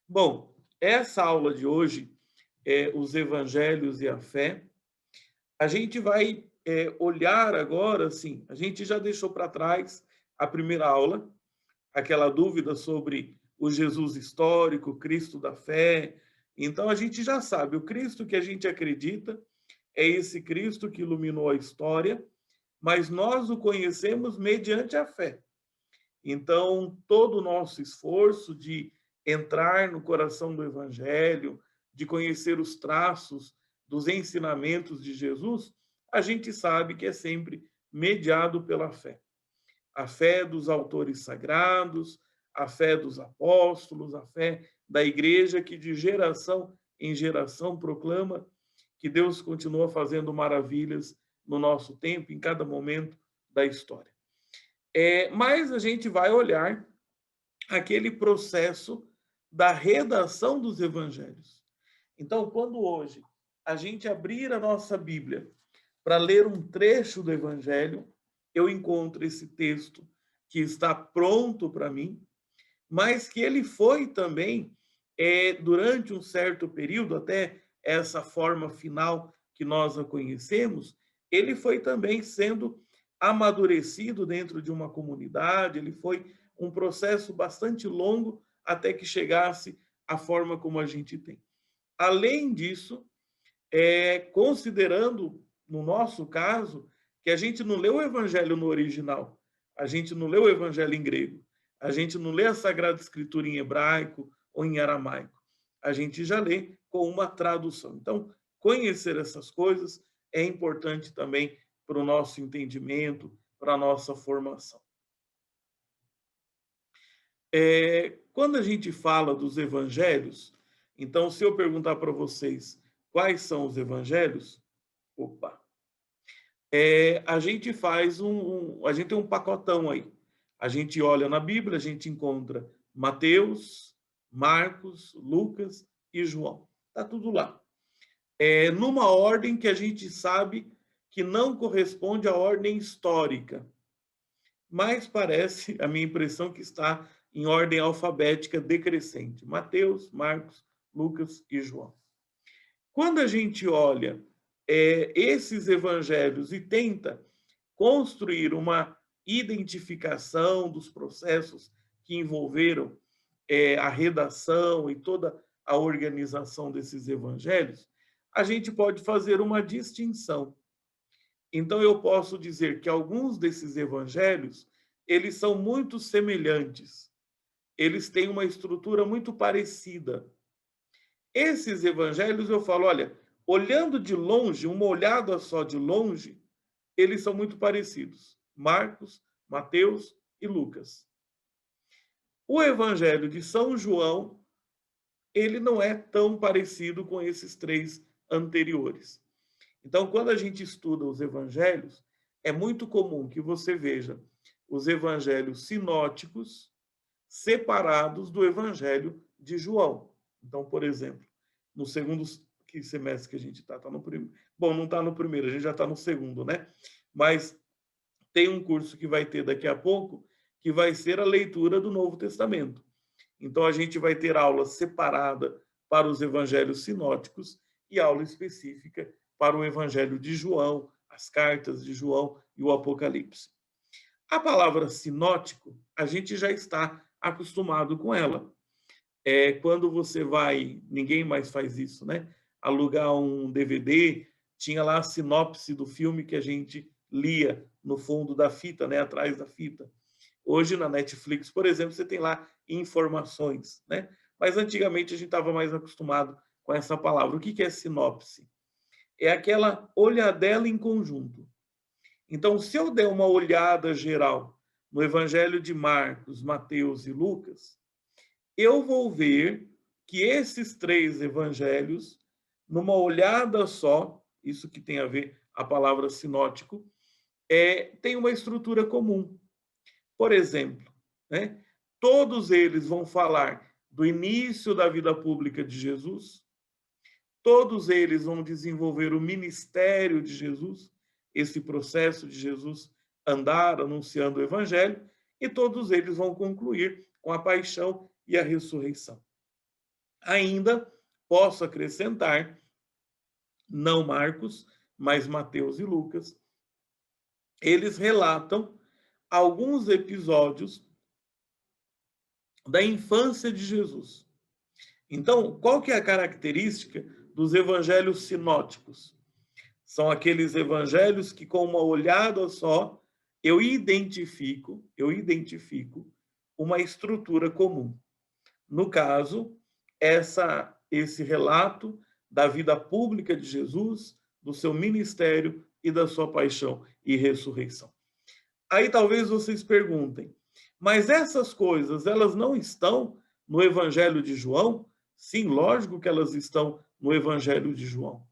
Bom, essa aula de hoje é os evangelhos e a fé. A gente vai olhar agora, assim, a gente já deixou para trás a primeira aula, aquela dúvida sobre o Jesus histórico, o Cristo da fé. Então a gente já sabe, o Cristo que a gente acredita é esse Cristo que iluminou a história, mas nós o conhecemos mediante a fé. Então, todo o nosso esforço de entrar no coração do Evangelho, de conhecer os traços dos ensinamentos de Jesus, a gente sabe que é sempre mediado pela fé. A fé dos autores sagrados, a fé dos apóstolos, a fé da igreja que de geração em geração proclama que Deus continua fazendo maravilhas no nosso tempo, em cada momento da história. Mas a gente vai olhar aquele processo da redação dos evangelhos. Então, quando hoje a gente abrir a nossa Bíblia para ler um trecho do evangelho, eu encontro esse texto que está pronto para mim, mas que ele foi também, durante um certo período, até essa forma final que nós a conhecemos, ele foi também sendo amadurecido dentro de uma comunidade, ele foi um processo bastante longo até que chegasse à forma como a gente tem. Além disso, considerando, no nosso caso, que a gente não lê o evangelho no original, a gente não lê o evangelho em grego, a gente não lê a Sagrada Escritura em hebraico ou em aramaico, a gente já lê com uma tradução. Então, conhecer essas coisas é importante também para o nosso entendimento, para a nossa formação. Quando a gente fala dos evangelhos, então, se eu perguntar para vocês quais são os evangelhos, opa, a gente faz a gente tem um pacotão aí. A gente olha na Bíblia, a gente encontra Mateus, Marcos, Lucas e João. Está tudo lá. Numa ordem que a gente sabe que não corresponde à ordem histórica, mas parece, a minha impressão, que está em ordem alfabética decrescente. Mateus, Marcos, Lucas e João. Quando a gente olha esses evangelhos e tenta construir uma identificação dos processos que envolveram a redação e toda a organização desses evangelhos, a gente pode fazer uma distinção. Então, eu posso dizer que alguns desses evangelhos, eles são muito semelhantes, eles têm uma estrutura muito parecida. Esses evangelhos, eu falo, olha, olhando de longe, uma olhada só de longe, eles são muito parecidos. Marcos, Mateus e Lucas. O evangelho de São João, ele não é tão parecido com esses três anteriores. Então, quando a gente estuda os evangelhos, é muito comum que você veja os evangelhos sinóticos separados do evangelho de João. Então, por exemplo, no segundo semestre que a gente está, tá no primeiro. Bom, não está no primeiro, a gente já está no segundo, né? Mas tem um curso que vai ter daqui a pouco, que vai ser a leitura do Novo Testamento. Então, a gente vai ter aula separada para os evangelhos sinóticos e aula específica para o evangelho de João, as cartas de João e o Apocalipse. A palavra sinótico, a gente já está acostumado com ela. Quando você vai, ninguém mais faz isso, né? Alugar um DVD, tinha lá a sinopse do filme que a gente lia no fundo da fita, né? Atrás da fita. Hoje na Netflix, por exemplo, você tem lá informações, né? Mas antigamente a gente estava mais acostumado com essa palavra. O que é sinopse? É aquela olhadela em conjunto. Então, se eu der uma olhada geral no Evangelho de Marcos, Mateus e Lucas, eu vou ver que esses três evangelhos, numa olhada só, isso que tem a ver a palavra sinótico, tem uma estrutura comum. Por exemplo, né, todos eles vão falar do início da vida pública de Jesus, todos eles vão desenvolver o ministério de Jesus, esse processo de Jesus andar anunciando o evangelho, e todos eles vão concluir com a paixão e a ressurreição. Ainda posso acrescentar, não Marcos, mas Mateus e Lucas, eles relatam alguns episódios da infância de Jesus. Então, qual que é a característica dos evangelhos sinóticos? São aqueles evangelhos que, com uma olhada só, eu identifico uma estrutura comum. No caso, esse relato da vida pública de Jesus, do seu ministério e da sua paixão e ressurreição. Aí talvez vocês perguntem, mas essas coisas, elas não estão no Evangelho de João? Sim, lógico que elas estão no Evangelho de João,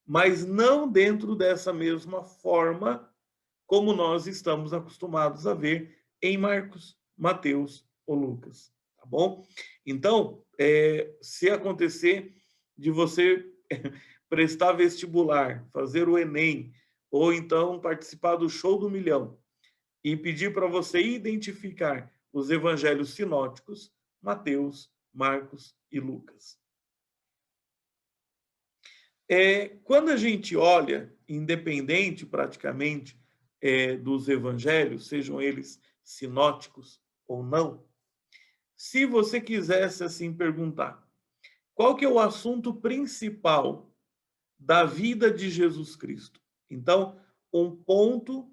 mas não dentro dessa mesma forma como nós estamos acostumados a ver em Marcos, Mateus ou Lucas, tá bom? Então, se acontecer de você prestar vestibular, fazer o Enem, ou então participar do Show do Milhão, e pedir para você identificar os evangelhos sinóticos, Mateus, Marcos e Lucas. Quando a gente olha, independente praticamente dos evangelhos, sejam eles sinóticos ou não, se você quisesse assim perguntar, qual que é o assunto principal da vida de Jesus Cristo? Então, um ponto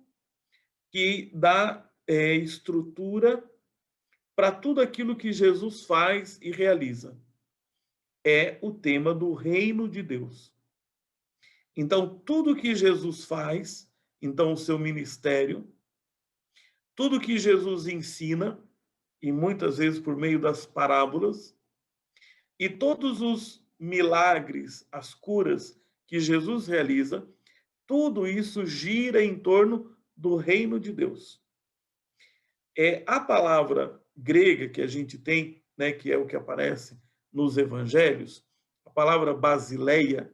que dá estrutura para tudo aquilo que Jesus faz e realiza. É o tema do reino de Deus. Então, tudo que Jesus faz, então o seu ministério, tudo que Jesus ensina, e muitas vezes por meio das parábolas, e todos os milagres, as curas que Jesus realiza, tudo isso gira em torno do reino de Deus. A palavra grega que a gente tem, né, que é o que aparece nos evangelhos, a palavra basileia,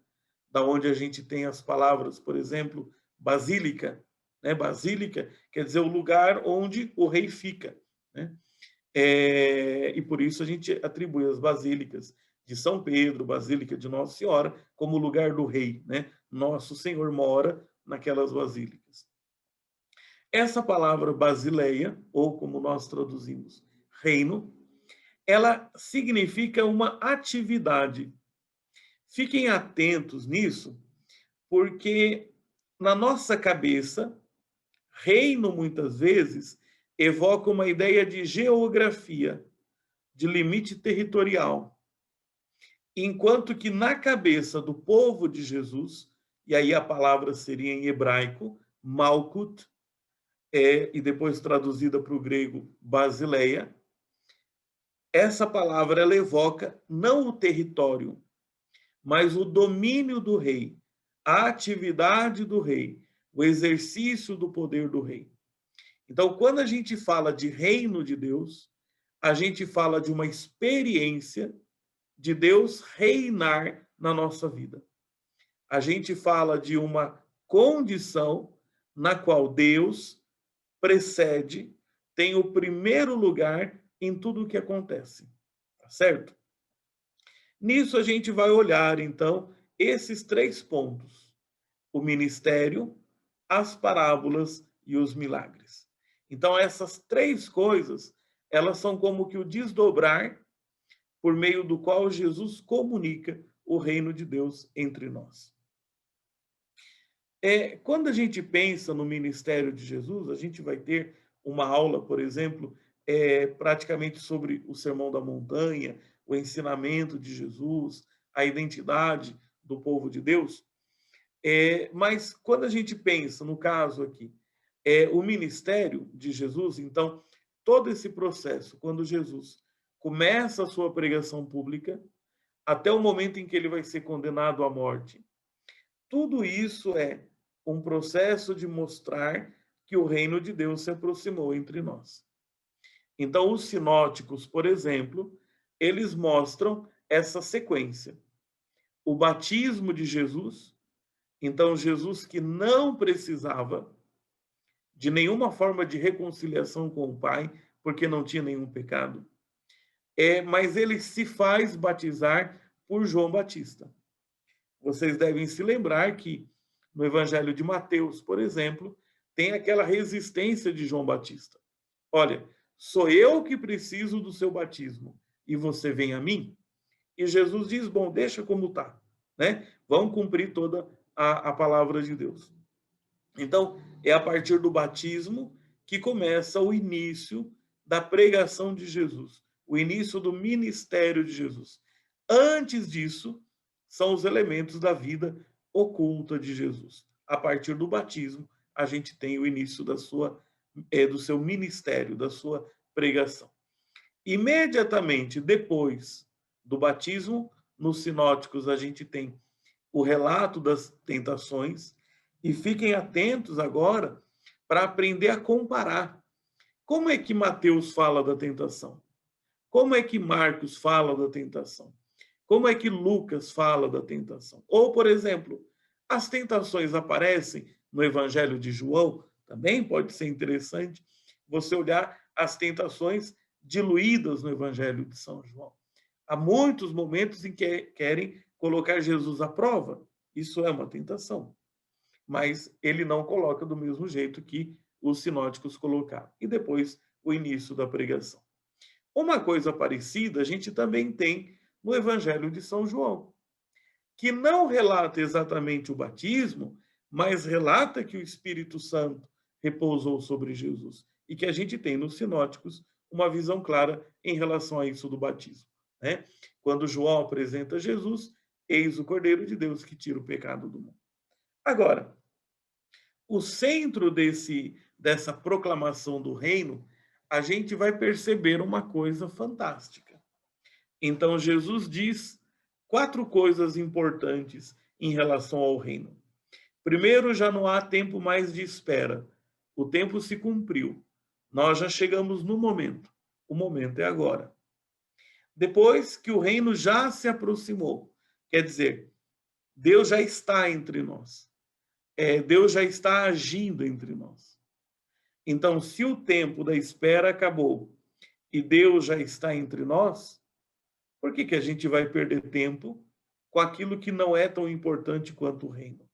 da onde a gente tem as palavras, por exemplo, basílica, né? Basílica quer dizer o lugar onde o rei fica, né? E por isso a gente atribui as basílicas de São Pedro, Basílica de Nossa Senhora, como lugar do rei, né? Nosso Senhor mora naquelas basílicas. Essa palavra basileia, ou como nós traduzimos, reino, ela significa uma atividade. Fiquem atentos nisso, porque na nossa cabeça, reino muitas vezes evoca uma ideia de geografia, de limite territorial. Enquanto que na cabeça do povo de Jesus, e aí a palavra seria em hebraico, Malkut, e depois traduzida para o grego Basileia, essa palavra ela evoca não o território, mas o domínio do rei, a atividade do rei, o exercício do poder do rei. Então, quando a gente fala de reino de Deus, a gente fala de uma experiência de Deus reinar na nossa vida. A gente fala de uma condição na qual Deus precede, tem o primeiro lugar em tudo o que acontece. Tá certo? Nisso a gente vai olhar, então, esses 3 pontos: o ministério, as parábolas e os milagres. Então, essas 3 coisas, elas são como que o desdobrar por meio do qual Jesus comunica o reino de Deus entre nós. Quando a gente pensa no ministério de Jesus, a gente vai ter uma aula, por exemplo, praticamente sobre o Sermão da Montanha, o ensinamento de Jesus, a identidade do povo de Deus. Mas quando a gente pensa, no caso aqui, o ministério de Jesus, então, todo esse processo, quando Jesus começa a sua pregação pública, até o momento em que ele vai ser condenado à morte, tudo isso é um processo de mostrar que o reino de Deus se aproximou entre nós. Então, os sinóticos, por exemplo, eles mostram essa sequência. O batismo de Jesus, então Jesus que não precisava de nenhuma forma de reconciliação com o Pai, porque não tinha nenhum pecado. mas ele se faz batizar por João Batista. Vocês devem se lembrar que no Evangelho de Mateus, por exemplo, tem aquela resistência de João Batista. Olha, sou eu que preciso do seu batismo e você vem a mim? E Jesus diz, bom, deixa como está, né? Vamos cumprir toda a palavra de Deus. Então, é a partir do batismo que começa o início da pregação de Jesus, o início do ministério de Jesus. Antes disso, são os elementos da vida oculta de Jesus. A partir do batismo, a gente tem o início do seu ministério, da sua pregação. Imediatamente depois do batismo, nos sinóticos a gente tem o relato das tentações, e fiquem atentos agora para aprender a comparar. Como é que Mateus fala da tentação? Como é que Marcos fala da tentação? Como é que Lucas fala da tentação? Ou, por exemplo, as tentações aparecem no Evangelho de João, também pode ser interessante você olhar as tentações diluídas no Evangelho de São João. Há muitos momentos em que querem colocar Jesus à prova. Isso é uma tentação. Mas ele não coloca do mesmo jeito que os sinóticos colocaram. E depois o início da pregação. Uma coisa parecida a gente também tem no Evangelho de São João, que não relata exatamente o batismo, mas relata que o Espírito Santo repousou sobre Jesus. E que a gente tem nos sinóticos uma visão clara em relação a isso do batismo. Né? Quando João apresenta Jesus, eis o Cordeiro de Deus que tira o pecado do mundo. Agora, o centro dessa proclamação do reino, a gente vai perceber uma coisa fantástica. Então, Jesus diz 4 coisas importantes em relação ao reino. Primeiro, já não há tempo mais de espera. O tempo se cumpriu. Nós já chegamos no momento. O momento é agora. Depois que o reino já se aproximou. Quer dizer, Deus já está entre nós. Deus já está agindo entre nós. Então, se o tempo da espera acabou e Deus já está entre nós, por que a gente vai perder tempo com aquilo que não é tão importante quanto o reino?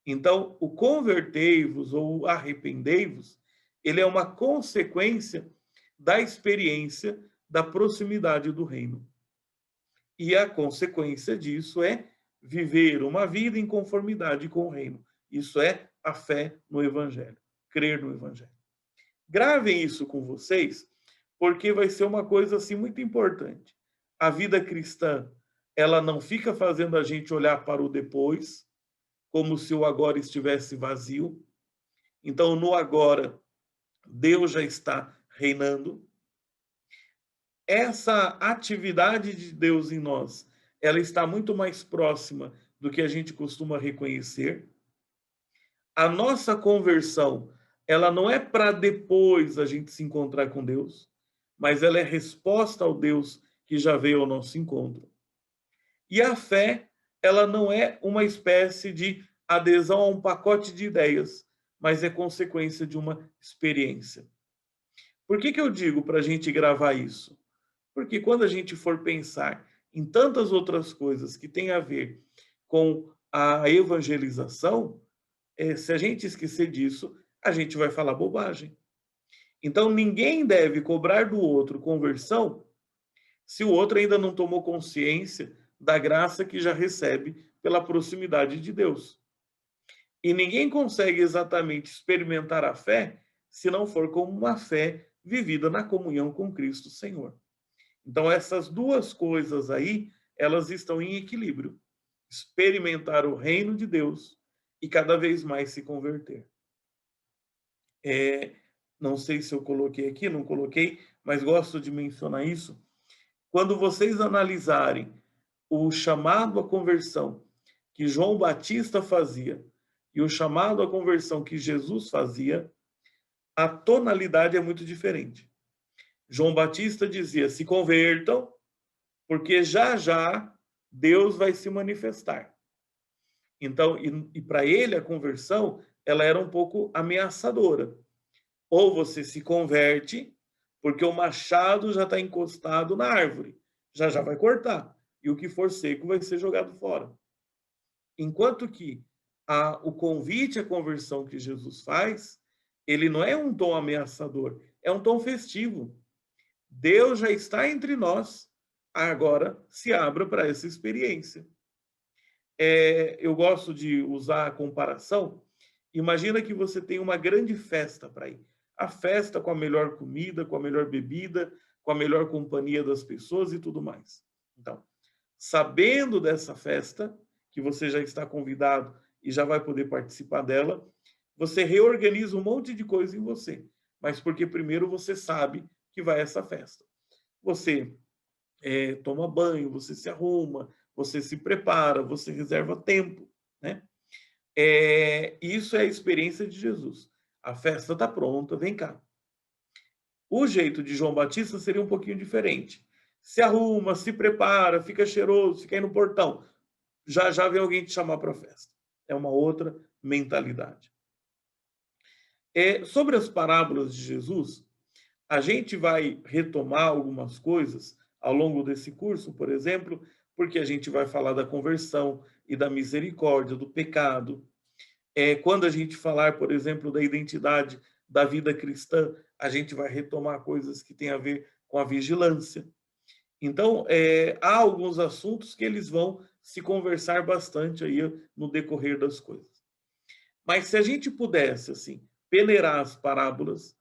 Então, o convertei-vos ou arrependei-vos, ele é uma consequência da experiência da proximidade do reino. E a consequência disso é viver uma vida em conformidade com o reino. Isso é a fé no Evangelho, crer no Evangelho. Gravem isso com vocês, porque vai ser uma coisa assim muito importante. A vida cristã, ela não fica fazendo a gente olhar para o depois, como se o agora estivesse vazio. Então, no agora, Deus já está reinando. Essa atividade de Deus em nós, ela está muito mais próxima do que a gente costuma reconhecer. A nossa conversão, ela não é para depois a gente se encontrar com Deus, mas ela é resposta ao Deus que já veio ao nosso encontro. E a fé, ela não é uma espécie de adesão a um pacote de ideias, mas é consequência de uma experiência. Por que eu digo para a gente gravar isso? Porque quando a gente for pensar em tantas outras coisas que têm a ver com a evangelização, se a gente esquecer disso, a gente vai falar bobagem. Então, ninguém deve cobrar do outro conversão se o outro ainda não tomou consciência da graça que já recebe pela proximidade de Deus. E ninguém consegue exatamente experimentar a fé se não for como uma fé vivida na comunhão com Cristo Senhor. Então, essas duas coisas aí, elas estão em equilíbrio. Experimentar o reino de Deus e cada vez mais se converter. Não sei se eu coloquei aqui, não coloquei, mas gosto de mencionar isso. Quando vocês analisarem o chamado à conversão que João Batista fazia e o chamado à conversão que Jesus fazia, a tonalidade é muito diferente. João Batista dizia, se convertam, porque já já Deus vai se manifestar. Então, e para ele a conversão, ela era um pouco ameaçadora. Ou você se converte, porque o machado já está encostado na árvore, já já vai cortar, e o que for seco vai ser jogado fora. Enquanto que o convite à conversão que Jesus faz, ele não é um tom ameaçador, é um tom festivo. Deus já está entre nós, agora se abra para essa experiência. Eu gosto de usar a comparação. Imagina que você tem uma grande festa para ir. A festa com a melhor comida, com a melhor bebida, com a melhor companhia das pessoas e tudo mais. Então, sabendo dessa festa, que você já está convidado e já vai poder participar dela, você reorganiza um monte de coisa em você. Mas porque primeiro você sabe que vai a essa festa. Você toma banho, você se arruma, você se prepara, você reserva tempo, né? Isso é a experiência de Jesus. A festa está pronta, vem cá. O jeito de João Batista seria um pouquinho diferente. Se arruma, se prepara, fica cheiroso, fica aí no portão. Já já vem alguém te chamar para a festa. É uma outra mentalidade. Sobre as parábolas de Jesus, a gente vai retomar algumas coisas ao longo desse curso, por exemplo, porque a gente vai falar da conversão e da misericórdia, do pecado. Quando a gente falar, por exemplo, da identidade da vida cristã, a gente vai retomar coisas que têm a ver com a vigilância. Então, há alguns assuntos que eles vão se conversar bastante aí no decorrer das coisas. Mas se a gente pudesse, assim, peneirar as parábolas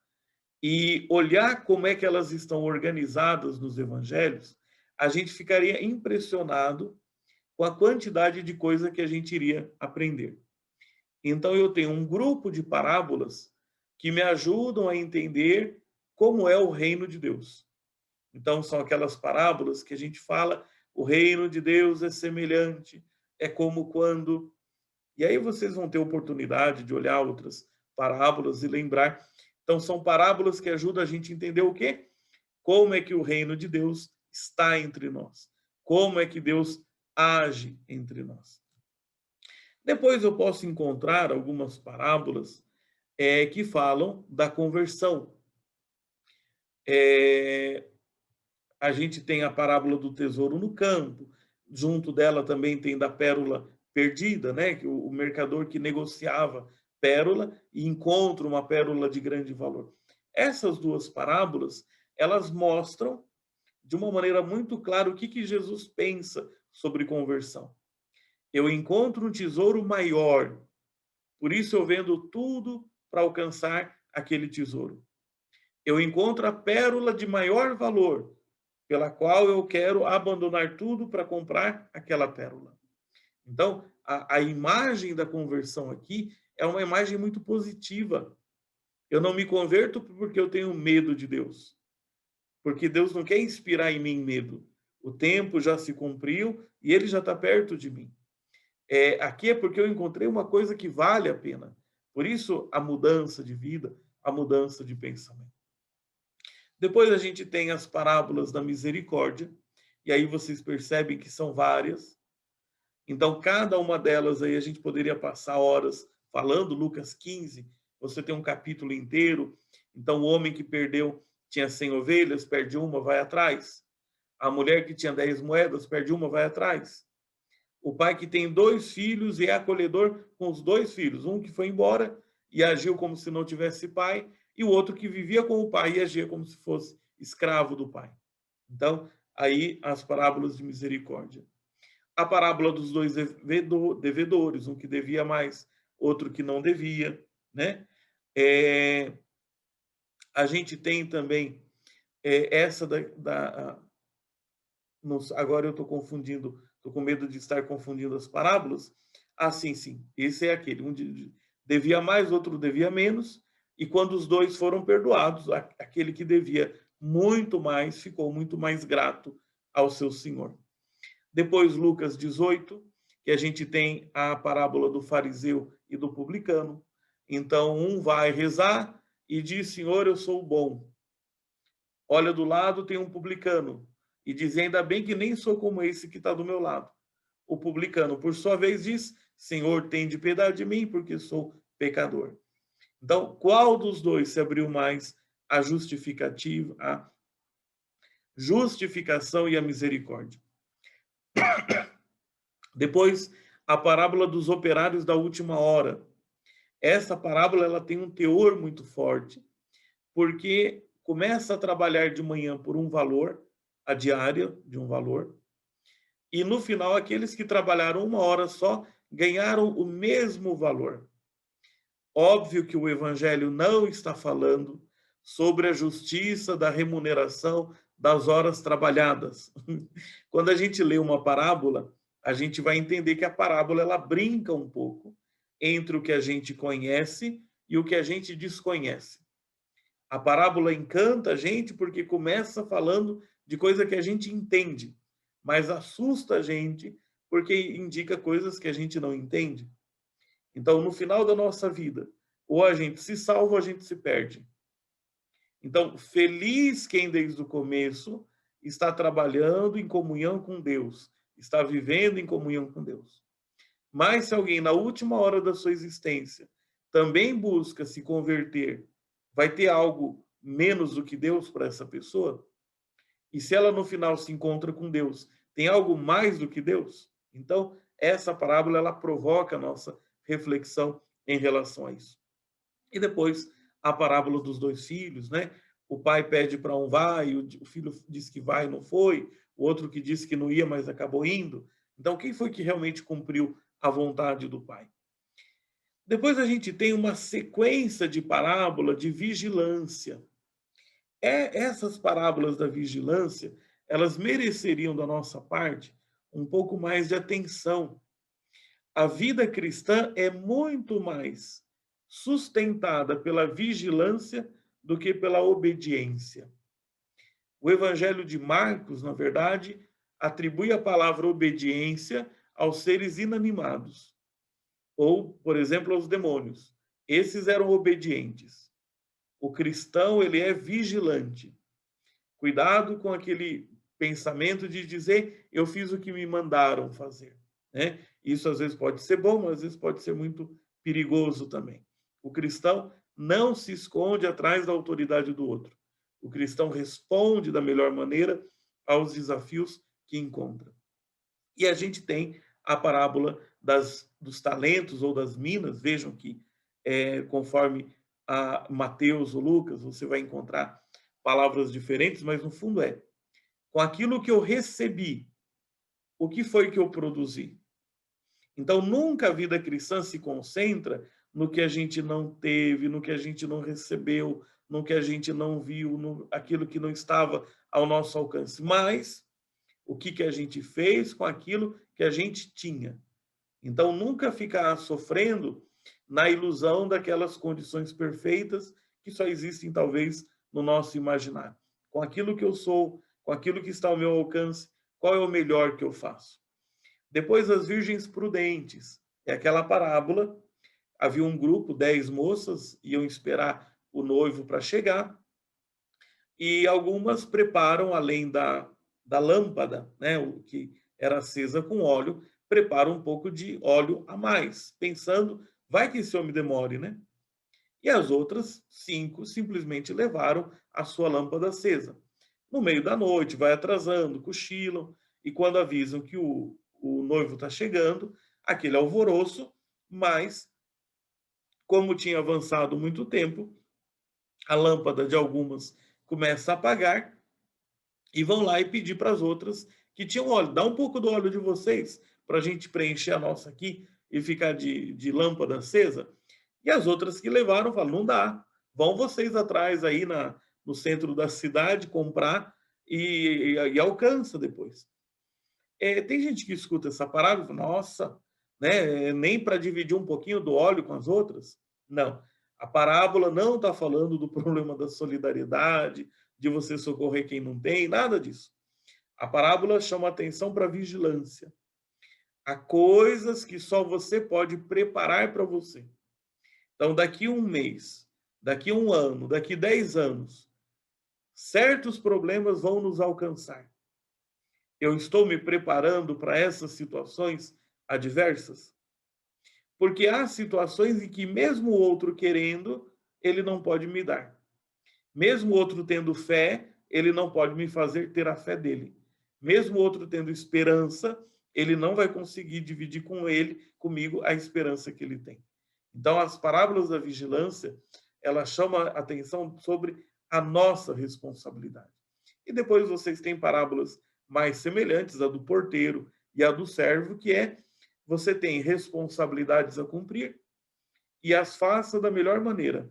e olhar como é que elas estão organizadas nos evangelhos, a gente ficaria impressionado com a quantidade de coisa que a gente iria aprender. Então, eu tenho um grupo de parábolas que me ajudam a entender como é o reino de Deus. Então, são aquelas parábolas que a gente fala, o reino de Deus é semelhante, é como quando... E aí vocês vão ter oportunidade de olhar outras parábolas e lembrar. Então, são parábolas que ajudam a gente a entender o quê? Como é que o reino de Deus está entre nós. Como é que Deus age entre nós. Depois eu posso encontrar algumas parábolas que falam da conversão. A gente tem a parábola do tesouro no campo, junto dela também tem da pérola perdida, né? Que o mercador que negociava pérola e encontra uma pérola de grande valor. Essas duas parábolas, elas mostram de uma maneira muito clara o que Jesus pensa sobre conversão. Eu encontro um tesouro maior, por isso eu vendo tudo para alcançar aquele tesouro. Eu encontro a pérola de maior valor, pela qual eu quero abandonar tudo para comprar aquela pérola. Então, a imagem da conversão aqui é uma imagem muito positiva. Eu não me converto porque eu tenho medo de Deus. Porque Deus não quer inspirar em mim medo. O tempo já se cumpriu e ele já está perto de mim. Aqui é porque eu encontrei uma coisa que vale a pena. Por isso, a mudança de vida, a mudança de pensamento. Depois a gente tem as parábolas da misericórdia, e aí vocês percebem que são várias. Então, cada uma delas aí a gente poderia passar horas falando. Lucas 15, você tem um capítulo inteiro. Então, o homem que perdeu, tinha 100 ovelhas, perde uma, vai atrás. A mulher que tinha 10 moedas, perde uma, vai atrás. O pai que tem 2 filhos e é acolhedor com os 2 filhos. Um que foi embora e agiu como se não tivesse pai, e o outro que vivia com o pai e agia como se fosse escravo do pai. Então, aí as parábolas de misericórdia. A parábola dos 2 devedores, um que devia mais, outro que não devia, né? A gente tem também essa agora eu estou confundindo, estou com medo de estar confundindo as parábolas. Sim, esse é aquele, um devia mais, outro devia menos, e quando os 2 foram perdoados, aquele que devia muito mais ficou muito mais grato ao seu senhor. Depois, Lucas 18, que a gente tem a parábola do fariseu e do publicano. Então, um vai rezar e diz: Senhor, eu sou bom. Olha do lado, tem um publicano e diz: ainda bem que nem sou como esse que está do meu lado. O publicano, por sua vez, diz: Senhor, tem de piedade de mim, porque sou pecador. Então, qual dos 2 se abriu mais a justificação e a misericórdia. Depois, a parábola dos operários da última hora. Essa parábola ela tem um teor muito forte, porque começa a trabalhar de manhã por um valor, a diária de um valor, e no final aqueles que trabalharam uma hora só ganharam o mesmo valor. Óbvio que o evangelho não está falando sobre a justiça da remuneração das horas trabalhadas. Quando a gente lê uma parábola, a gente vai entender que a parábola ela brinca um pouco entre o que a gente conhece e o que a gente desconhece. A parábola encanta a gente porque começa falando de coisa que a gente entende, mas assusta a gente porque indica coisas que a gente não entende. Então, no final da nossa vida, ou a gente se salva ou a gente se perde. Então, feliz quem desde o começo está trabalhando em comunhão com Deus, está vivendo em comunhão com Deus. Mas se alguém na última hora da sua existência também busca se converter, vai ter algo menos do que Deus para essa pessoa? E se ela no final se encontra com Deus, tem algo mais do que Deus? Então, essa parábola ela provoca a nossa reflexão em relação a isso. E depois a parábola dos dois filhos, né? O pai pede para um vai, o filho diz que vai, não foi, o outro que disse que não ia, mas acabou indo. Então, quem foi que realmente cumpriu a vontade do pai? Depois a gente tem uma sequência de parábola de vigilância. Essas parábolas da vigilância, elas mereceriam da nossa parte um pouco mais de atenção. A vida cristã é muito mais sustentada pela vigilância do que pela obediência. O Evangelho de Marcos, na verdade, atribui a palavra obediência aos seres inanimados, ou, por exemplo, aos demônios. Esses eram obedientes. O cristão, ele é vigilante. Cuidado com aquele pensamento de dizer, eu fiz o que me mandaram fazer. Né? Isso às vezes pode ser bom, mas às vezes pode ser muito perigoso também. O cristão não se esconde atrás da autoridade do outro. O cristão responde da melhor maneira aos desafios que encontra. E a gente tem a parábola dos talentos ou das minas. Vejam que, conforme a Mateus ou Lucas, você vai encontrar palavras diferentes, mas no fundo com aquilo que eu recebi, o que foi que eu produzi? Então, nunca a vida cristã se concentra no que a gente não teve, no que a gente não recebeu, no que a gente não viu, no aquilo que não estava ao nosso alcance, mas o que a gente fez com aquilo que a gente tinha. Então, nunca ficar sofrendo na ilusão daquelas condições perfeitas que só existem, talvez, no nosso imaginário. Com aquilo que eu sou, com aquilo que está ao meu alcance, qual é o melhor que eu faço? Depois, as virgens prudentes. É aquela parábola. Havia um grupo, 10 moças, iam esperar o noivo para chegar, e algumas preparam, além da lâmpada, né, o que era acesa com óleo, preparam um pouco de óleo a mais, pensando, vai que esse homem demore, né? E as outras 5 simplesmente levaram a sua lâmpada acesa. No meio da noite, vai atrasando, cochilam, e quando avisam que o noivo está chegando, aquele alvoroço, mas, como tinha avançado muito tempo, a lâmpada de algumas começa a apagar, e vão lá e pedir para as outras que tinham óleo. Dá um pouco do óleo de vocês para a gente preencher a nossa aqui e ficar de lâmpada acesa. E as outras que levaram falam, não dá. Vão vocês atrás aí no centro da cidade comprar e alcança depois. Tem gente que escuta essa parábola e fala, nossa, né, nem para dividir um pouquinho do óleo com as outras? Não. A parábola não está falando do problema da solidariedade, de você socorrer quem não tem, nada disso. A parábola chama atenção para a vigilância. Há coisas que só você pode preparar para você. Então, daqui um mês, daqui um ano, daqui 10 anos, certos problemas vão nos alcançar. Eu estou me preparando para essas situações adversas? Porque há situações em que, mesmo o outro querendo, ele não pode me dar. Mesmo o outro tendo fé, ele não pode me fazer ter a fé dele. Mesmo o outro tendo esperança, ele não vai conseguir dividir comigo, a esperança que ele tem. Então, as parábolas da vigilância, ela chama a atenção sobre a nossa responsabilidade. E depois vocês têm parábolas mais semelhantes, a do porteiro e a do servo, que é você tem responsabilidades a cumprir e as faça da melhor maneira.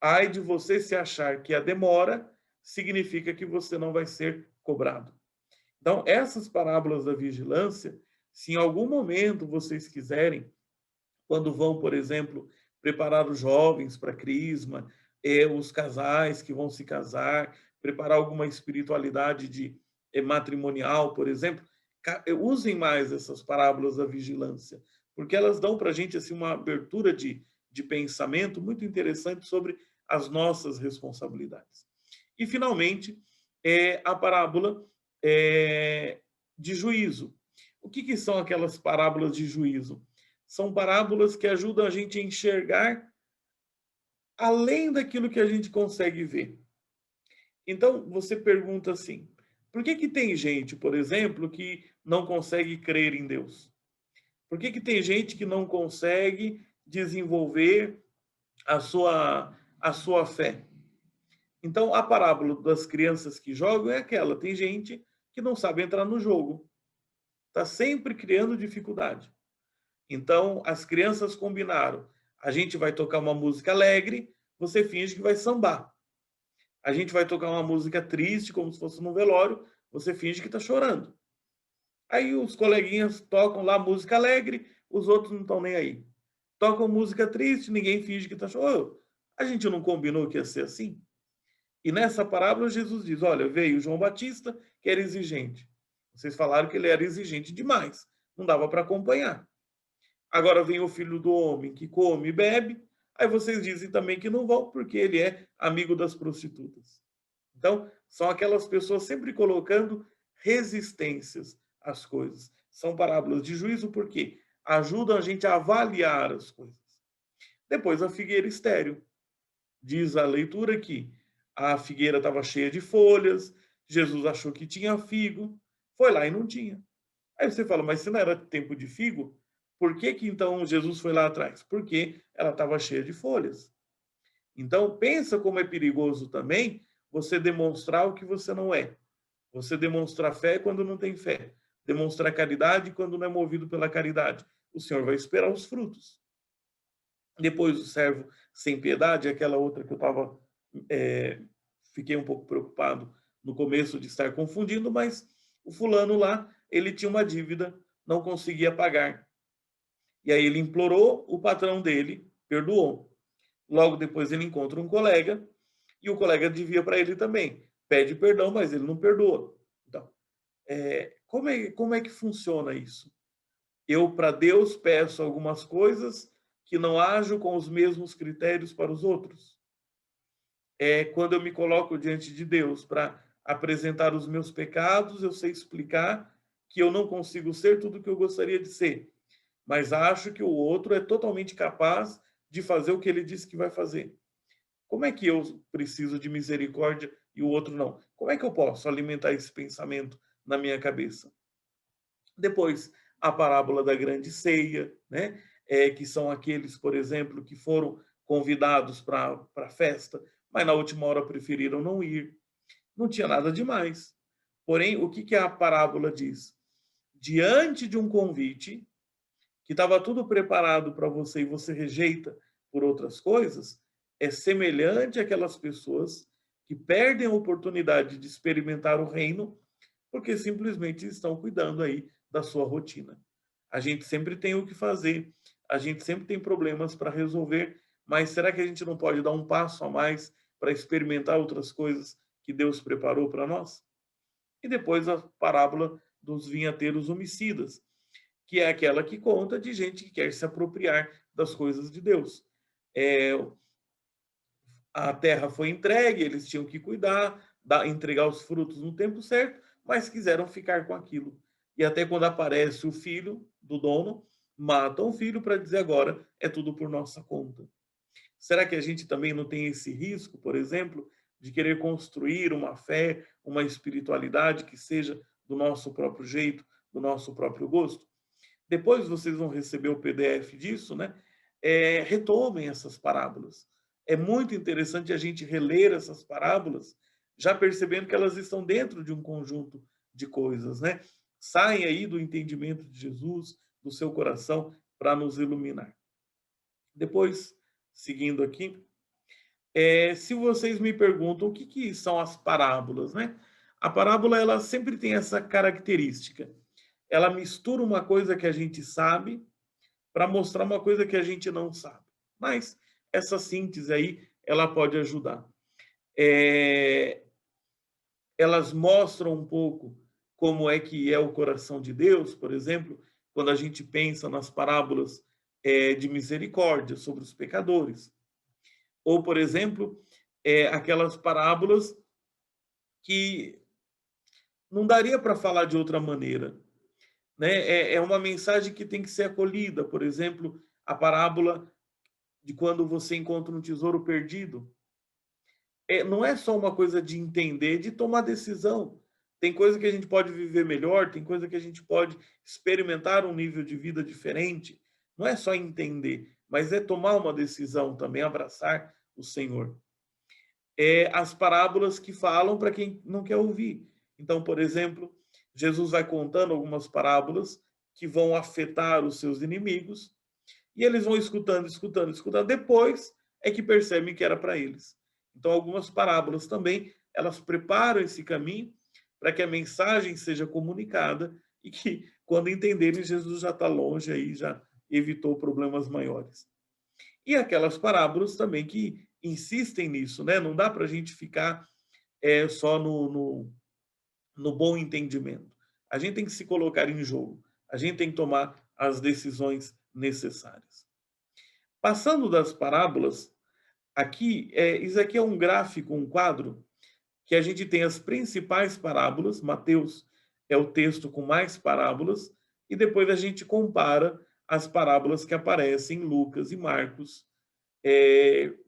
Ai de você se achar que a demora significa que você não vai ser cobrado. Então, essas parábolas da vigilância, se em algum momento vocês quiserem, quando vão, por exemplo, preparar os jovens para a crisma, os casais que vão se casar, preparar alguma espiritualidade matrimonial, por exemplo, usem mais essas parábolas da vigilância, porque elas dão para a gente assim, uma abertura de pensamento muito interessante sobre as nossas responsabilidades. E, finalmente, a parábola de juízo. O que são aquelas parábolas de juízo? São parábolas que ajudam a gente a enxergar além daquilo que a gente consegue ver. Então, você pergunta assim, por que tem gente, por exemplo, que não consegue crer em Deus? Por que tem gente que não consegue desenvolver a sua fé? Então, a parábola das crianças que jogam é aquela. Tem gente que não sabe entrar no jogo. Está sempre criando dificuldade. Então, as crianças combinaram. A gente vai tocar uma música alegre, você finge que vai sambar. A gente vai tocar uma música triste, como se fosse num velório, você finge que está chorando. Aí os coleguinhas tocam lá música alegre, os outros não estão nem aí. Tocam música triste, ninguém finge que está chorando. A gente não combinou que ia ser assim? E nessa parábola Jesus diz, olha, veio João Batista, que era exigente. Vocês falaram que ele era exigente demais, não dava para acompanhar. Agora vem o filho do homem que come e bebe, aí vocês dizem também que não vão, porque ele é amigo das prostitutas. Então, são aquelas pessoas sempre colocando resistências às coisas. São parábolas de juízo porque ajudam a gente a avaliar as coisas. Depois, a figueira estéril. Diz a leitura que a figueira estava cheia de folhas, Jesus achou que tinha figo, foi lá e não tinha. Aí você fala, mas se não era tempo de figo, por que então Jesus foi lá atrás? Porque ela estava cheia de folhas. Então, pensa como é perigoso também você demonstrar o que você não é. Você demonstrar fé quando não tem fé. Demonstrar caridade quando não é movido pela caridade. O Senhor vai esperar os frutos. Depois o servo sem piedade, aquela outra que eu estava fiquei um pouco preocupado no começo de estar confundindo, mas o fulano lá, ele tinha uma dívida, não conseguia pagar. E aí ele implorou, o patrão dele perdoou. Logo depois ele encontra um colega e o colega devia para ele também. Pede perdão, mas ele não perdoa. Então, como é que funciona isso? Eu, para Deus, peço algumas coisas que não ajo com os mesmos critérios para os outros. Quando eu me coloco diante de Deus para apresentar os meus pecados, eu sei explicar que eu não consigo ser tudo o que eu gostaria de ser, mas acho que o outro é totalmente capaz de fazer o que ele disse que vai fazer. Como é que eu preciso de misericórdia e o outro não? Como é que eu posso alimentar esse pensamento na minha cabeça? Depois, a parábola da grande ceia, né? Que são aqueles, por exemplo, que foram convidados para a festa, mas na última hora preferiram não ir. Não tinha nada demais. Porém, o que a parábola diz? Diante de um convite, que estava tudo preparado para você e você rejeita por outras coisas, é semelhante àquelas pessoas que perdem a oportunidade de experimentar o reino porque simplesmente estão cuidando aí da sua rotina. A gente sempre tem o que fazer, a gente sempre tem problemas para resolver, mas será que a gente não pode dar um passo a mais para experimentar outras coisas que Deus preparou para nós? E depois a parábola dos vinhateiros homicidas, que é aquela que conta de gente que quer se apropriar das coisas de Deus. É, a terra foi entregue, eles tinham que cuidar, entregar os frutos no tempo certo, mas quiseram ficar com aquilo. E até quando aparece o filho do dono, matam o filho para dizer agora é tudo por nossa conta. Será que a gente também não tem esse risco, por exemplo, de querer construir uma fé, uma espiritualidade que seja do nosso próprio jeito, do nosso próprio gosto. Depois vocês vão receber o PDF disso, né? Retomem essas parábolas. É muito interessante a gente reler essas parábolas, já percebendo que elas estão dentro de um conjunto de coisas, né? Saem aí do entendimento de Jesus, do seu coração, para nos iluminar. Depois, seguindo aqui, se vocês me perguntam o que são as parábolas, né? A parábola ela sempre tem essa característica. Ela mistura uma coisa que a gente sabe para mostrar uma coisa que a gente não sabe. Mas essa síntese aí, ela pode ajudar. Elas mostram um pouco como é que é o coração de Deus, por exemplo, quando a gente pensa nas parábolas de misericórdia sobre os pecadores. Ou, por exemplo, aquelas parábolas que não daria para falar de outra maneira. Né? É uma mensagem que tem que ser acolhida. Por exemplo, a parábola de quando você encontra um tesouro perdido. Não é só uma coisa de entender, de tomar decisão. Tem coisa que a gente pode viver melhor, tem coisa que a gente pode experimentar um nível de vida diferente. Não é só entender, mas é tomar uma decisão também, abraçar o Senhor. As parábolas que falam para quem não quer ouvir. Então, por exemplo, Jesus vai contando algumas parábolas que vão afetar os seus inimigos, e eles vão escutando, escutando, escutando. Depois é que percebem que era para eles. Então, algumas parábolas também, elas preparam esse caminho para que a mensagem seja comunicada e que, quando entenderem, Jesus já está longe aí, já evitou problemas maiores. E aquelas parábolas também que insistem nisso, né? Não dá para a gente ficar só no bom entendimento. A gente tem que se colocar em jogo. A gente tem que tomar as decisões necessárias. Passando das parábolas, aqui, isso aqui é um gráfico, um quadro, que a gente tem as principais parábolas. Mateus é o texto com mais parábolas, e depois a gente compara as parábolas que aparecem em Lucas e Marcos,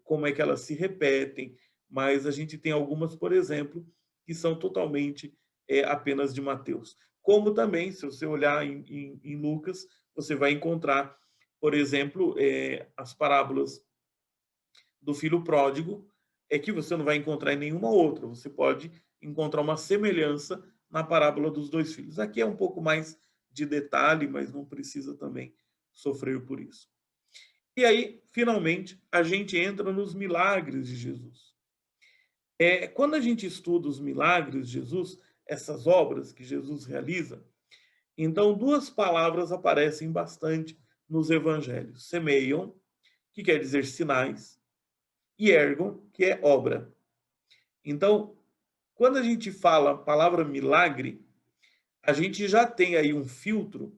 como é que elas se repetem, mas a gente tem algumas, por exemplo, que são totalmente apenas de Mateus. Como também, se você olhar em Lucas, você vai encontrar, por exemplo, as parábolas do filho pródigo, que você não vai encontrar em nenhuma outra. Você pode encontrar uma semelhança na parábola dos dois filhos. Aqui é um pouco mais de detalhe, mas não precisa também sofrer por isso. E aí, finalmente, a gente entra nos milagres de Jesus. Quando a gente estuda os milagres de Jesus, essas obras que Jesus realiza, então duas palavras aparecem bastante nos evangelhos. Semeion, que quer dizer sinais, e ergon, que é obra. Então, quando a gente fala a palavra milagre, a gente já tem aí um filtro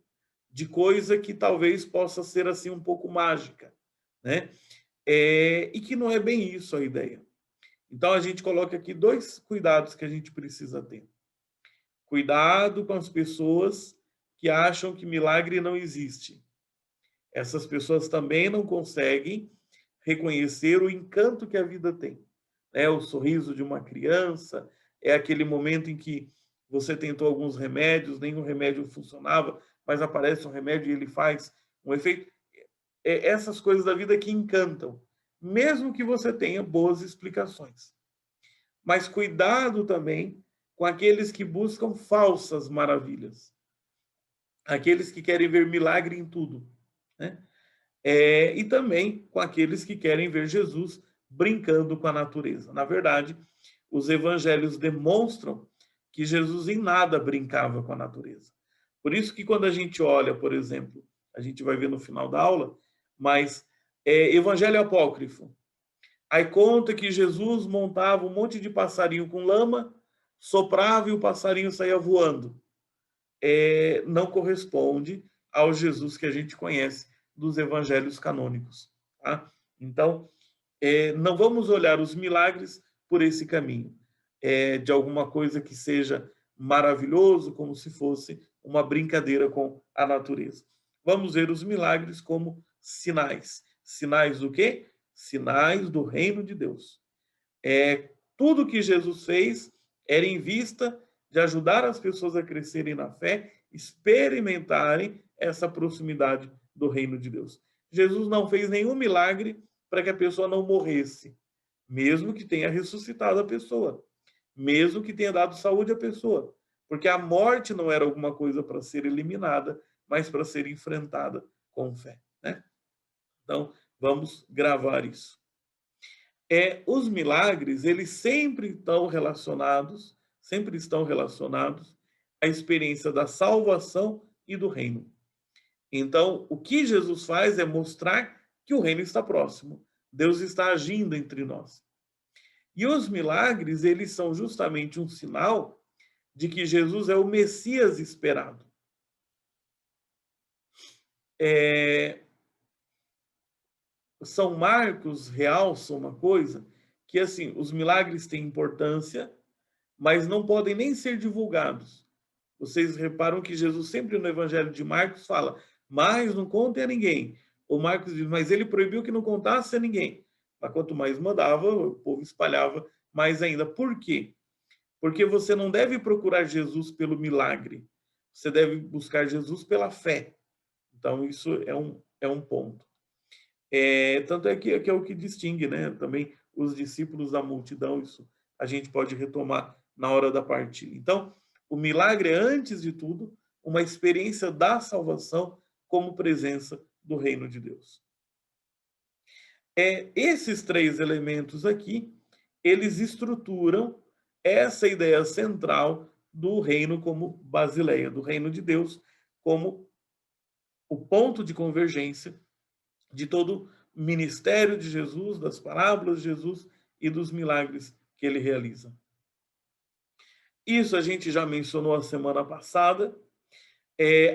de coisa que talvez possa ser assim um pouco mágica, né? E que não é bem isso a ideia. Então, a gente coloca aqui dois cuidados que a gente precisa ter. Cuidado com as pessoas que acham que milagre não existe. Essas pessoas também não conseguem reconhecer o encanto que a vida tem. O sorriso de uma criança, é aquele momento em que você tentou alguns remédios, nenhum remédio funcionava, mas aparece um remédio e ele faz um efeito. Essas coisas da vida que encantam, mesmo que você tenha boas explicações. Mas cuidado também com aqueles que buscam falsas maravilhas, aqueles que querem ver milagre em tudo, né? E também com aqueles que querem ver Jesus brincando com a natureza. Na verdade, os evangelhos demonstram que Jesus em nada brincava com a natureza. Por isso que quando a gente olha, por exemplo, a gente vai ver no final da aula, mas evangelho apócrifo. Aí conta que Jesus montava um monte de passarinho com lama, soprava e o passarinho saía voando. Não corresponde ao Jesus que a gente conhece dos evangelhos canônicos. Tá? Então, não vamos olhar os milagres por esse caminho, de alguma coisa que seja maravilhoso, como se fosse uma brincadeira com a natureza. Vamos ver os milagres como sinais. Sinais do quê? Sinais do reino de Deus. Tudo que Jesus fez era em vista de ajudar as pessoas a crescerem na fé, experimentarem essa proximidade do reino de Deus. Jesus não fez nenhum milagre para que a pessoa não morresse, mesmo que tenha ressuscitado a pessoa, mesmo que tenha dado saúde à pessoa, porque a morte não era alguma coisa para ser eliminada, mas para ser enfrentada com fé, né? Então, vamos gravar isso. Os milagres, eles sempre estão relacionados à experiência da salvação e do reino. Então, o que Jesus faz é mostrar que o reino está próximo. Deus está agindo entre nós. E os milagres, eles são justamente um sinal de que Jesus é o Messias esperado. São Marcos realça uma coisa que, assim, os milagres têm importância, mas não podem nem ser divulgados. Vocês reparam que Jesus sempre no Evangelho de Marcos fala, mas não contem a ninguém. O Marcos diz, mas ele proibiu que não contasse a ninguém. Mas quanto mais mandava, o povo espalhava mais ainda. Por quê? Porque você não deve procurar Jesus pelo milagre. Você deve buscar Jesus pela fé. Então, isso é um ponto. Tanto é que é o que distingue, né? Também os discípulos da multidão, isso a gente pode retomar na hora da partida. Então, o milagre é, antes de tudo, uma experiência da salvação como presença do reino de Deus. Esses três elementos aqui, eles estruturam essa ideia central do reino como basileia, do reino de Deus como o ponto de convergência de todo o ministério de Jesus, das parábolas de Jesus e dos milagres que ele realiza. Isso a gente já mencionou a semana passada.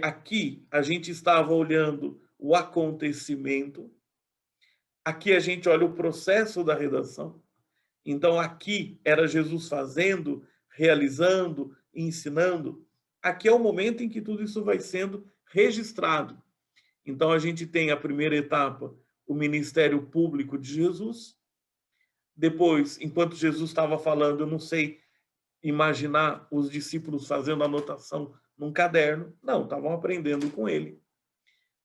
Aqui a gente estava olhando o acontecimento. Aqui a gente olha o processo da redação. Então aqui era Jesus fazendo, realizando, ensinando. Aqui é o momento em que tudo isso vai sendo registrado. Então a gente tem a primeira etapa, o ministério público de Jesus. Depois, enquanto Jesus estava falando, eu não sei imaginar os discípulos fazendo anotação num caderno. Não, estavam aprendendo com ele.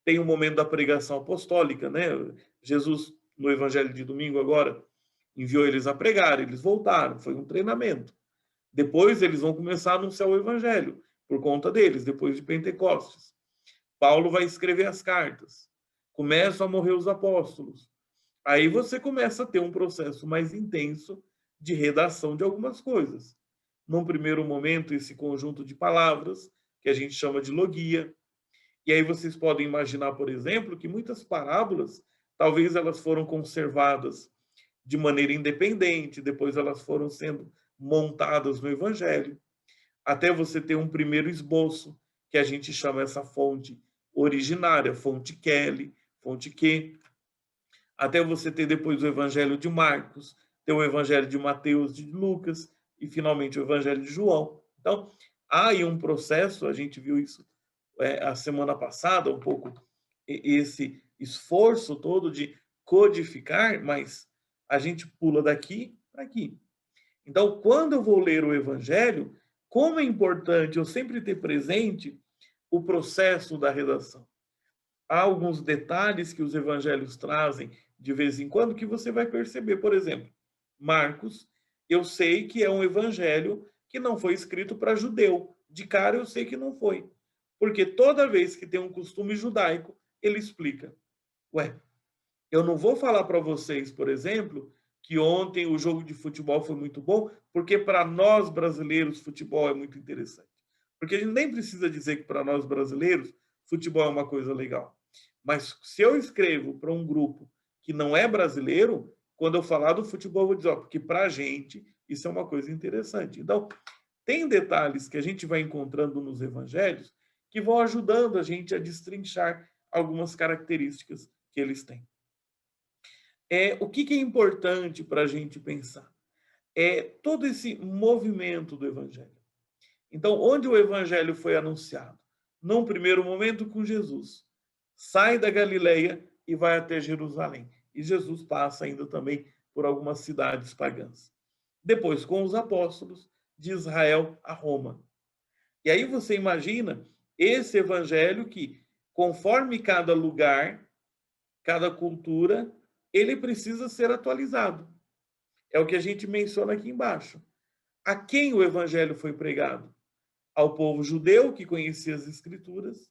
Tem o momento da pregação apostólica, né? Jesus, no Evangelho de domingo agora, enviou eles a pregar, eles voltaram, foi um treinamento. Depois eles vão começar a anunciar o Evangelho, por conta deles, depois de Pentecostes. Paulo vai escrever as cartas. Começam a morrer os apóstolos. Aí você começa a ter um processo mais intenso de redação de algumas coisas. Num primeiro momento, esse conjunto de palavras, que a gente chama de logia. E aí vocês podem imaginar, por exemplo, que muitas parábolas, talvez elas foram conservadas de maneira independente, depois elas foram sendo montadas no Evangelho, até você ter um primeiro esboço, que a gente chama essa fonte originária, fonte Kelly, fonte Q, até você ter depois o Evangelho de Marcos, ter o Evangelho de Mateus, de Lucas, e finalmente o Evangelho de João. Então, há aí um processo, a gente viu isso a semana passada, um pouco esse esforço todo de codificar, mas a gente pula daqui para aqui. Então, quando eu vou ler o Evangelho, como é importante eu sempre ter presente o processo da redação. Há alguns detalhes que os evangelhos trazem de vez em quando que você vai perceber. Por exemplo, Marcos, eu sei que é um evangelho que não foi escrito para judeu. De cara eu sei que não foi. Porque toda vez que tem um costume judaico, ele explica. Ué, eu não vou falar para vocês, por exemplo, que ontem o jogo de futebol foi muito bom, porque para nós brasileiros futebol é muito interessante. Porque a gente nem precisa dizer que para nós brasileiros futebol é uma coisa legal. Mas se eu escrevo para um grupo que não é brasileiro, quando eu falar do futebol, eu vou dizer, ó, porque para a gente isso é uma coisa interessante. Então, tem detalhes que a gente vai encontrando nos evangelhos que vão ajudando a gente a destrinchar algumas características que eles têm. O que é importante para a gente pensar? Todo esse movimento do evangelho. Então, onde o evangelho foi anunciado? Num primeiro momento com Jesus. Sai da Galileia e vai até Jerusalém. E Jesus passa ainda também por algumas cidades pagãs. depois com os apóstolos, de Israel a Roma. E aí você imagina esse evangelho que, conforme cada lugar, cada cultura, ele precisa ser atualizado. É o que a gente menciona aqui embaixo. A quem o evangelho foi pregado? Ao povo judeu que conhecia as escrituras,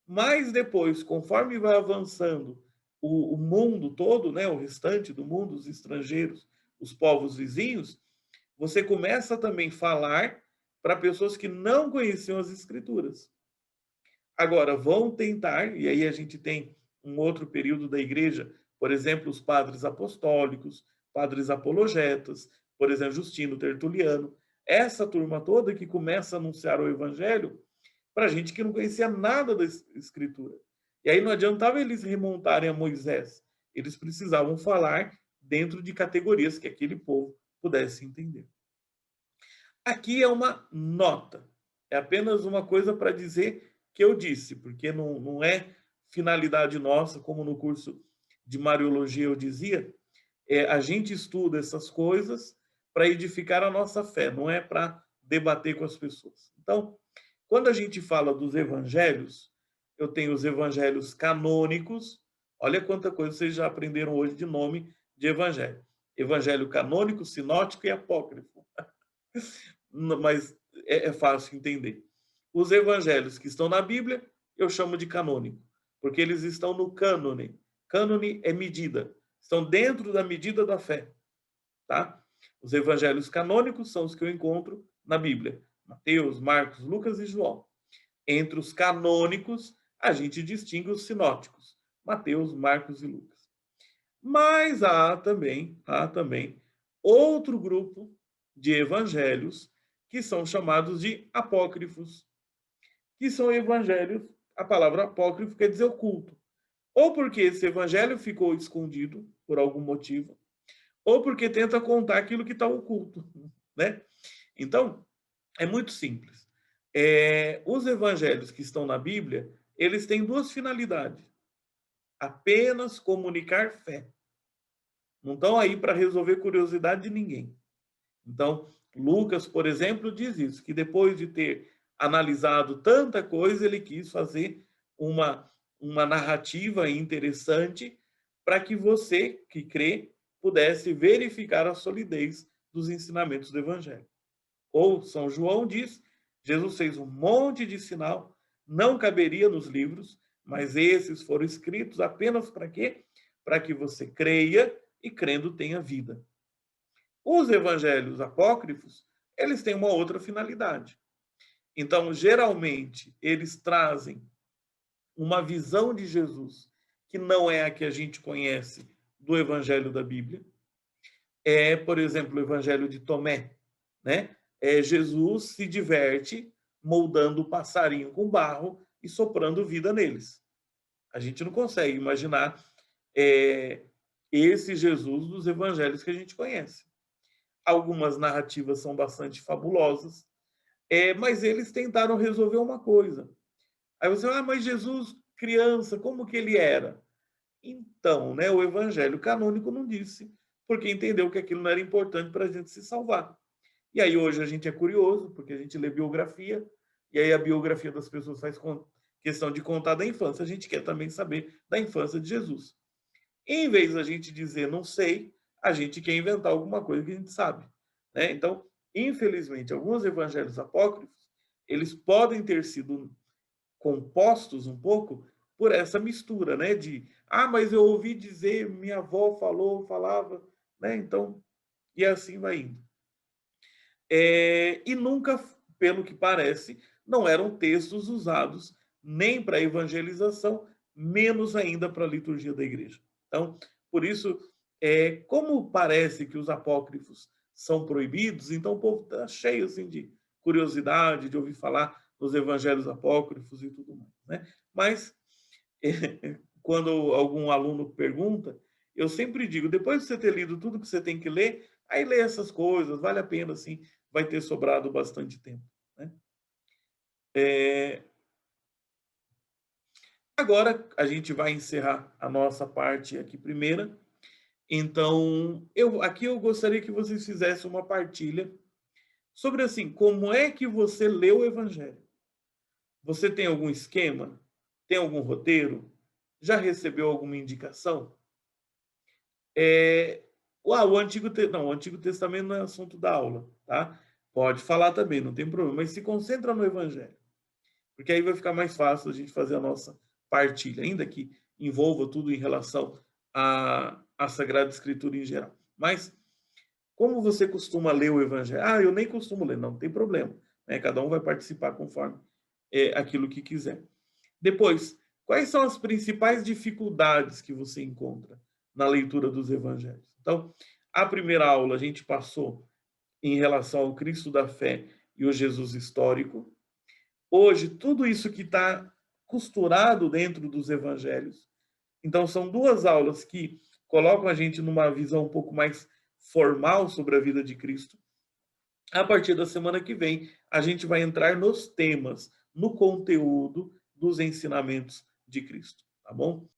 mas depois, conforme vai avançando o mundo todo, né, o restante do mundo, os estrangeiros, os povos vizinhos, você começa também a falar para pessoas que não conheciam as escrituras. Agora, vão tentar, e aí a gente tem um outro período da igreja, por exemplo, os padres apostólicos, padres apologetas, por exemplo, Justino Tertuliano, essa turma toda que começa a anunciar o evangelho para gente que não conhecia nada da escritura. E aí não adiantava eles remontarem a Moisés, eles precisavam falar dentro de categorias que aquele povo pudesse entender. Aqui é uma nota, é apenas uma coisa para dizer que eu disse, porque não é finalidade nossa, como no curso de Mariologia eu dizia, a gente estuda essas coisas para edificar a nossa fé, não é para debater com as pessoas. Então, quando a gente fala dos evangelhos, eu tenho os evangelhos canônicos, olha quanta coisa vocês já aprenderam hoje de nome de evangelho. Evangelho canônico, sinótico e apócrifo. Mas é fácil entender. Os evangelhos que estão na Bíblia, eu chamo de canônico, porque eles estão no cânone. Cânone é medida, estão dentro da medida da fé, tá? Os evangelhos canônicos são os que eu encontro na Bíblia: Mateus, Marcos, Lucas e João. Entre os canônicos, a gente distingue os sinóticos: Mateus, Marcos e Lucas. Mas há também outro grupo de evangelhos que são chamados de apócrifos, que são evangelhos, a palavra apócrifo quer dizer oculto, ou porque esse evangelho ficou escondido por algum motivo, ou porque tenta contar aquilo que está oculto, né? Então, é muito simples. Os evangelhos que estão na Bíblia, eles têm duas finalidades: apenas comunicar fé. Não estão aí para resolver curiosidade de ninguém. Então, Lucas, por exemplo, diz isso, que depois de ter analisado tanta coisa, ele quis fazer uma narrativa interessante para que você, que crê, pudesse verificar a solidez dos ensinamentos do Evangelho. Ou São João diz, Jesus fez um monte de sinal, não caberia nos livros, mas esses foram escritos apenas para quê? Para que você creia e crendo tenha vida. Os evangelhos apócrifos, eles têm uma outra finalidade. Então, geralmente, eles trazem uma visão de Jesus que não é a que a gente conhece do evangelho da Bíblia. Por exemplo, o evangelho de Tomé, né? Jesus se diverte moldando o passarinho com barro e soprando vida neles. A gente não consegue imaginar esse Jesus dos evangelhos que a gente conhece. Algumas narrativas são bastante fabulosas, mas eles tentaram resolver uma coisa. Aí você fala, mas Jesus, criança, como que ele era? Então, né, o evangelho canônico não disse, porque entendeu que aquilo não era importante para a gente se salvar. E aí hoje a gente é curioso, porque a gente lê biografia, e aí a biografia das pessoas faz questão de contar da infância. A gente quer também saber da infância de Jesus. Em vez da gente dizer não sei, a gente quer inventar alguma coisa que a gente sabe, né? Então, infelizmente, alguns evangelhos apócrifos, eles podem ter sido compostos um pouco por essa mistura, né? Mas eu ouvi dizer, minha avó falou, falava, né? Então, e assim vai indo. E nunca, pelo que parece, não eram textos usados nem para evangelização, menos ainda para a liturgia da igreja. Então, por isso, como parece que os apócrifos são proibidos, então o povo está cheio assim, de curiosidade, de ouvir falar nos evangelhos apócrifos e tudo mais. Né? Mas, quando algum aluno pergunta, eu sempre digo, depois de você ter lido tudo que você tem que ler, aí lê essas coisas, vale a pena, assim, vai ter sobrado bastante tempo. Né? Agora, a gente vai encerrar a nossa parte aqui primeira, Então, aqui eu gostaria que vocês fizessem uma partilha sobre assim, como é que você lê o Evangelho? Você tem algum esquema? Tem algum roteiro? Já recebeu alguma indicação? O não, o Antigo Testamento não é assunto da aula, tá? Pode falar também, não tem problema, mas se concentra no Evangelho, porque aí vai ficar mais fácil a gente fazer a nossa partilha, ainda que envolva tudo em relação à Sagrada Escritura em geral. Mas como você costuma ler o Evangelho? Ah, eu nem costumo ler, não tem problema, né? Cada um vai participar conforme aquilo que quiser. Depois, quais são as principais dificuldades que você encontra na leitura dos evangelhos? Então, a primeira aula a gente passou em relação ao Cristo da fé e o Jesus histórico. Hoje, tudo isso que está costurado dentro dos evangelhos. Então, são duas aulas que colocam a gente numa visão um pouco mais formal sobre a vida de Cristo. A partir da semana que vem, a gente vai entrar nos temas, no conteúdo dos ensinamentos de Cristo, tá bom?